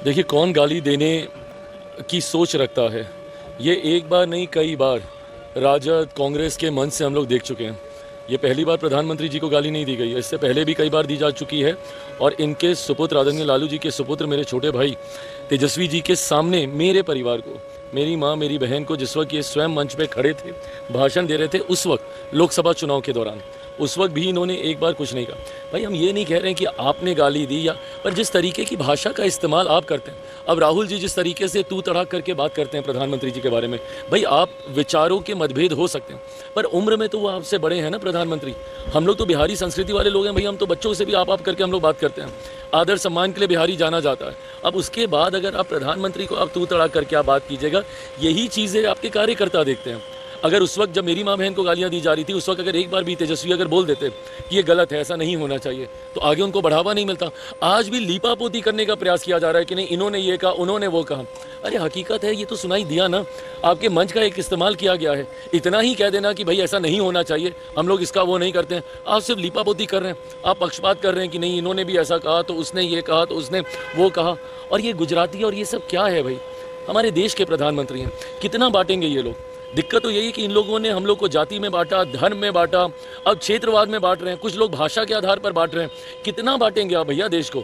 देखिए, कौन गाली देने की सोच रखता है, ये एक बार नहीं कई बार राजद कांग्रेस के मंच से हम लोग देख चुके हैं। ये पहली बार प्रधानमंत्री जी को गाली नहीं दी गई है, इससे पहले भी कई बार दी जा चुकी है। और इनके सुपुत्र आदरणीय लालू जी के सुपुत्र मेरे छोटे भाई तेजस्वी जी के सामने मेरे परिवार को, मेरी माँ मेरी बहन को, जिस वक्त ये स्वयं मंच पे खड़े थे, भाषण दे रहे थे, उस वक्त लोकसभा चुनाव के दौरान, उस वक्त भी इन्होंने एक बार कुछ नहीं कहा। भाई, हम ये नहीं कह रहे हैं कि आपने गाली दी, या पर जिस तरीके की भाषा का इस्तेमाल आप करते हैं, अब राहुल जी जिस तरीके से तू तड़ाक करके बात करते हैं प्रधानमंत्री जी के बारे में, भाई आप विचारों के मतभेद हो सकते हैं, पर उम्र में तो वो आपसे बड़े हैं ना प्रधानमंत्री। हम लोग तो बिहारी संस्कृति वाले लोग हैं भाई, हम तो बच्चों से भी आप करके हम लोग बात करते हैं, आदर सम्मान के लिए बिहारी जाना जाता है। अब उसके बाद अगर आप प्रधानमंत्री को आप तू तड़ाक करके आप बात कीजिएगा, यही चीज़ें आपके कार्यकर्ता देखते हैं। अगर उस वक्त जब मेरी माँ बहन को गालियाँ दी जा रही थी, उस वक्त अगर एक बार भी तेजस्वी अगर बोल देते कि ये गलत है, ऐसा नहीं होना चाहिए, तो आगे उनको बढ़ावा नहीं मिलता। आज भी लीपापोती करने का प्रयास किया जा रहा है कि नहीं इन्होंने ये कहा, उन्होंने वो कहा। अरे हकीकत है, ये तो सुनाई दिया ना, आपके मंच का एक इस्तेमाल किया गया है। इतना ही कह देना कि भाई ऐसा नहीं होना चाहिए, हम लोग इसका वो नहीं करते हैं। आप सिर्फ लीपापोती कर रहे हैं, आप पक्षपात कर रहे हैं कि नहीं इन्होंने भी ऐसा कहा, तो उसने ये कहा, तो उसने वो कहा। और ये गुजराती और ये सब क्या है भाई, हमारे देश के प्रधानमंत्री हैं, कितना बांटेंगे ये लोग। दिक्कत तो यही है कि इन लोगों ने हम लोग को जाति में बांटा, धर्म में बांटा, अब क्षेत्रवाद में बांट रहे हैं, कुछ लोग भाषा के आधार पर बांट रहे हैं। कितना बांटेंगे आप भैया देश को।